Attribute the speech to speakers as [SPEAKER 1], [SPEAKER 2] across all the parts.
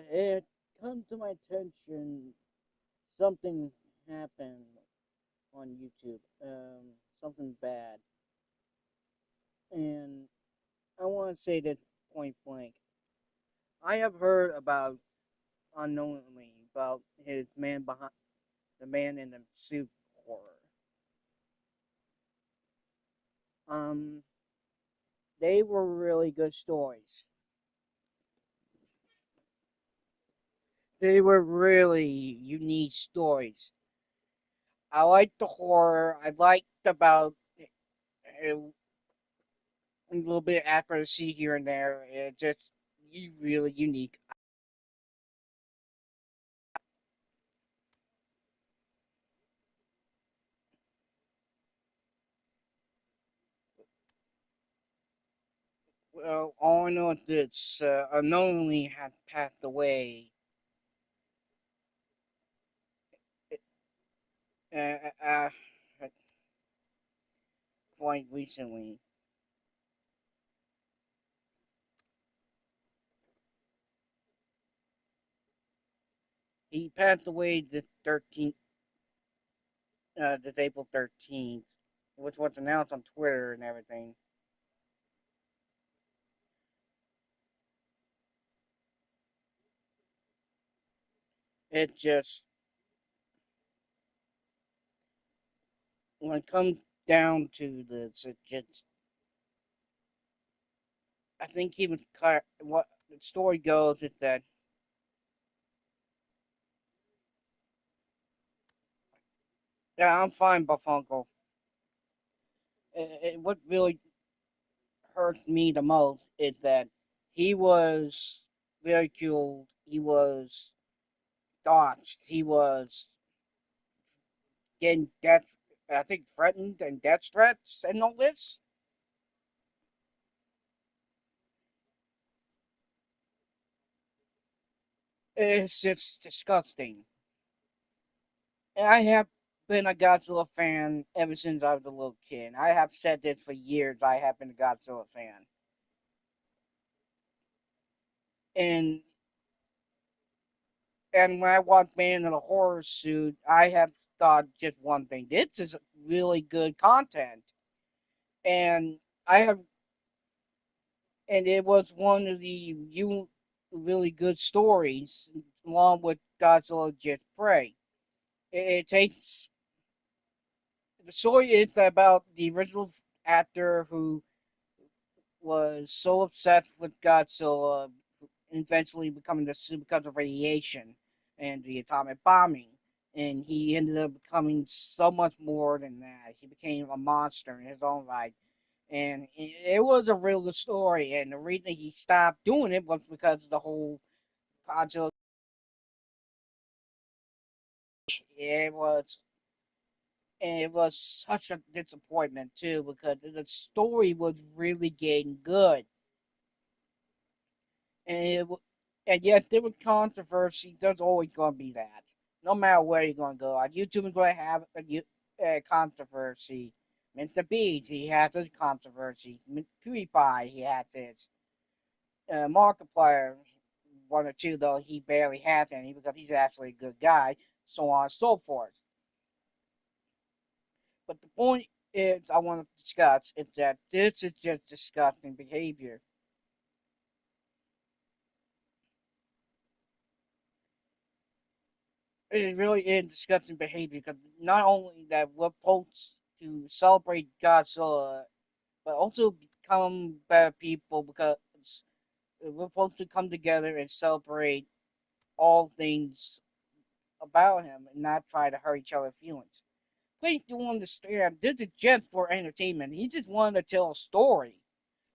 [SPEAKER 1] it come to my attention something happened on YouTube, something bad, and I want to say this point blank. I have heard about unknowingly about his man behind the man in the suit horror. Um, they were really good stories. They were really unique stories. I liked the horror. I liked about a little bit of accuracy here and there. It's just really unique. Well, all I know is this: unknowingly had passed away uh, uh, quite recently. He passed away this April 13th, which was announced on Twitter and everything. It just when it comes down to this, it just I think he was what the story goes is that yeah, I'm fine, Bufunkel. What really hurts me the most is that he was ridiculed, he was doxxed, he was getting death, I think, threatened and death threats and all this. It's just disgusting. And I have been a Godzilla fan ever since I was a little kid. I have said this for years. I have been a Godzilla fan. And and when I walked man in a horror suit, I have thought just one thing: this is really good content, and I have, and it was one of the really good stories, along with Godzilla Jet Prey. It takes the story is about the original actor who was so upset with Godzilla eventually becoming the suit because of radiation and the atomic bombing. And he ended up becoming so much more than that. He became a monster in his own right. And it was a real good story. And the reason he stopped doing it was because of the whole Godzilla. It was it was such a disappointment too because the story was really getting good. And and yes, there was controversy. There's always going to be that. No matter where you're going to go, on YouTube is going to have a controversy. Mr. Beast, he has his controversy. PewDiePie, he has his. Markiplier, one or two though, he barely has any because he's actually a good guy. So on and so forth. But the point is, I want to discuss is that this is just disgusting behavior. It really is disgusting behavior because not only that we're supposed to celebrate Godzilla, but also become better people because we're supposed to come together and celebrate all things about him and not try to hurt each other's feelings. Please do understand, this is just for entertainment. He just wanted to tell a story.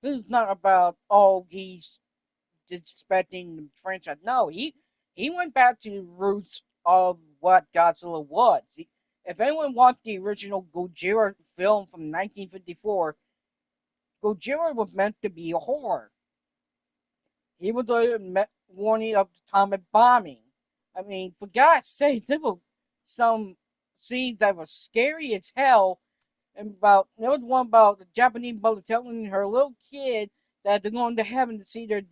[SPEAKER 1] This is not about, oh, he's disrespecting the franchise. No, he went back to the roots of what Godzilla was. If anyone watched the original Gojira film from 1954, Gojira was meant to be a horror. He was a warning of atomic bombing. I mean, for God's sake, there were some scenes that were scary as hell. And there was one about the Japanese mother telling her little kid that they're going to heaven to see their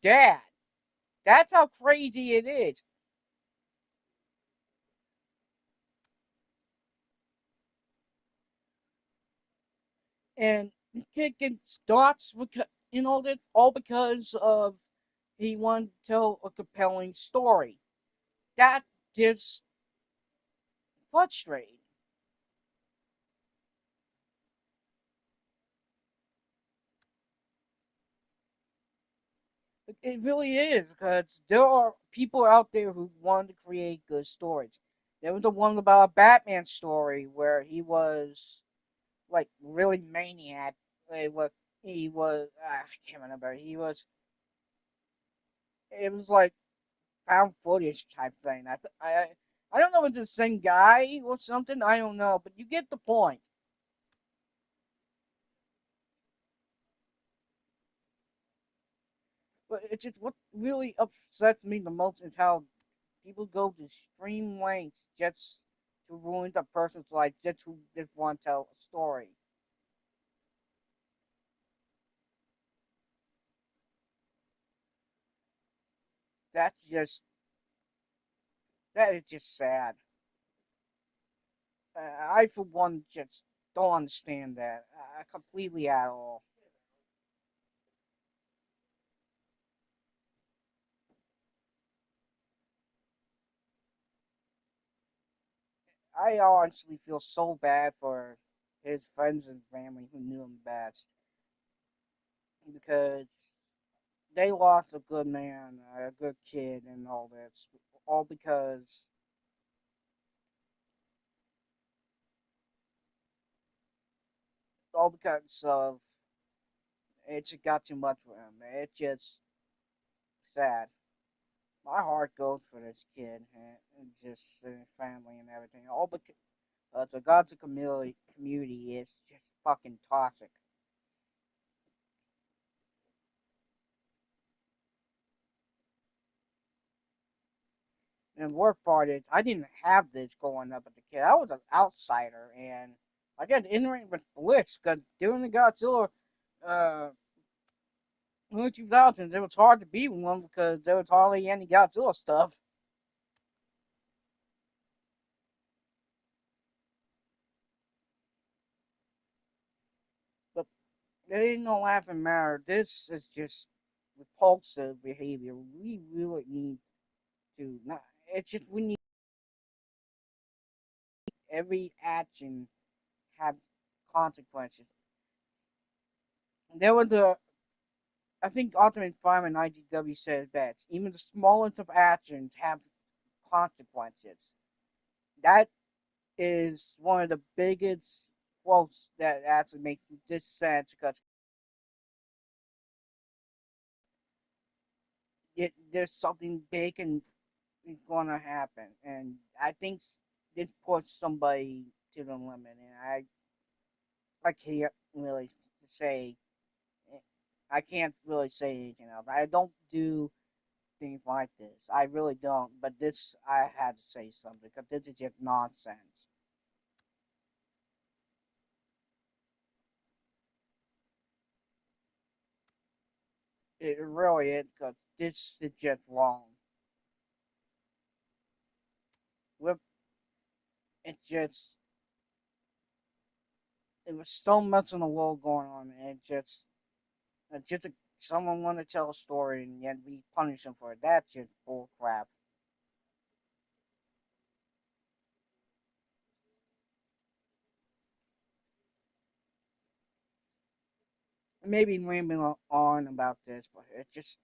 [SPEAKER 1] dad. That's how crazy it is. And the kid gets dots because that all because of he wanted to tell a compelling story. That just frustrating. It really is because there are people out there who want to create good stories. There was the one about a Batman story where he was like really maniac. I can't remember. It was like found footage type thing. I don't know if it's the same guy or something. I don't know, but you get the point. But it's just what really upsets me the most is how people go to extreme lengths just to ruin a person's life just to just want to tell a story. That's just that is just sad. I for one just don't understand that completely at all. I honestly feel so bad for his friends and family who knew him best because they lost a good man, a good kid, and all this, all because of it just got too much for him. It's just sad. My heart goes for this kid and just his family and everything. All because the Gods of community is just fucking toxic. And the worst part is, I didn't have this growing up as a kid. I was an outsider, and I got ignorant with bliss because during the Godzilla uh, early 2000s, it was hard to beat one because there was hardly any Godzilla stuff. But there ain't no laughing matter. This is just repulsive behavior. We really need to not. It's just we need every action have consequences. There was a I think Ultimate Fireman IDW says best. Even the smallest of actions have consequences. That is one of the biggest quotes that actually makes this sense because there's something big and is going to happen, and I think this puts somebody to the limit, and I can't really say I can't really say anything else. I don't do things like this. I really don't. But this, I had to say something because this is just nonsense. It really is because this is just wrong. With it just, it was so much in the world going on, and someone want to tell a story and yet we punish them for it. That's just bull crap. Maybe rambling on about this, but it just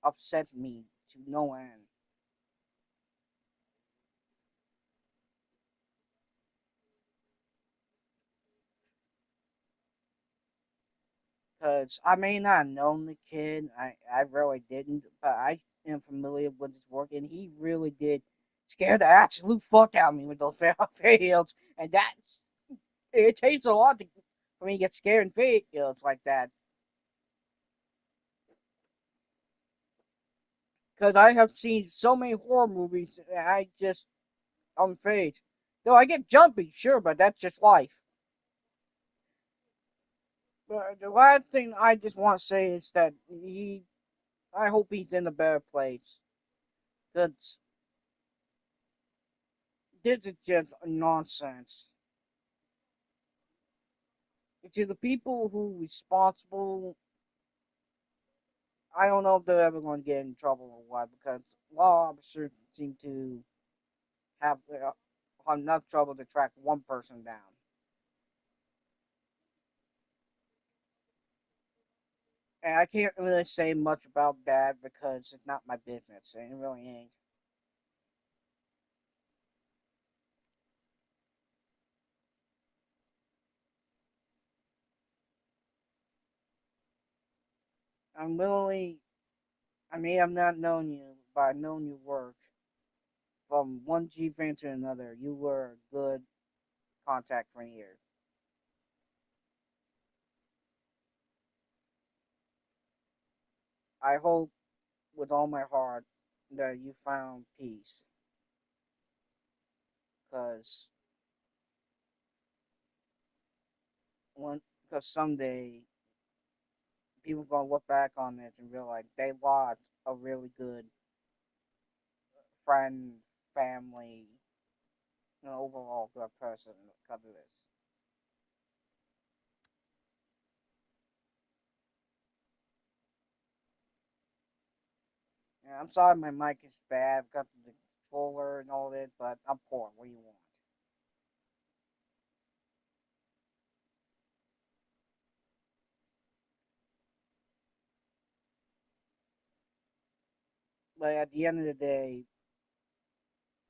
[SPEAKER 1] upset me to no end. Because I may not have known the kid, I really didn't, but I am familiar with his work, and he really did scare the absolute fuck out of me with those fails, and it takes a lot for me to get scared in fails like that. Because I have seen so many horror movies, and I'm afraid. Though I get jumpy, sure, but that's just life. But the last thing I just want to say is that he I hope he's in a better place. Cause this is just nonsense. To the people who responsible, I don't know if they're ever going to get in trouble or what, because law officers seem to have enough trouble to track one person down. And I can't really say much about that because it's not my business, and it really ain't. I'm literally, I may have not known you, but I've known your work from one G fan to another. You were a good contact for years. I hope with all my heart that you found peace, because one, because someday people gonna look back on this and realize they lost a really good friend, family, and overall good person because of this. Yeah, I'm sorry my mic is bad because of the controller and all this, but I'm poor. What do you want? But at the end of the day,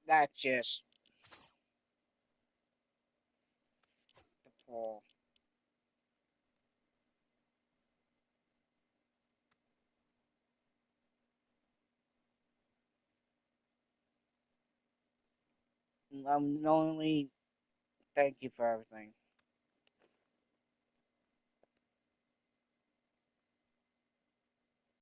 [SPEAKER 1] that's just the poor. I'm only thank you for everything.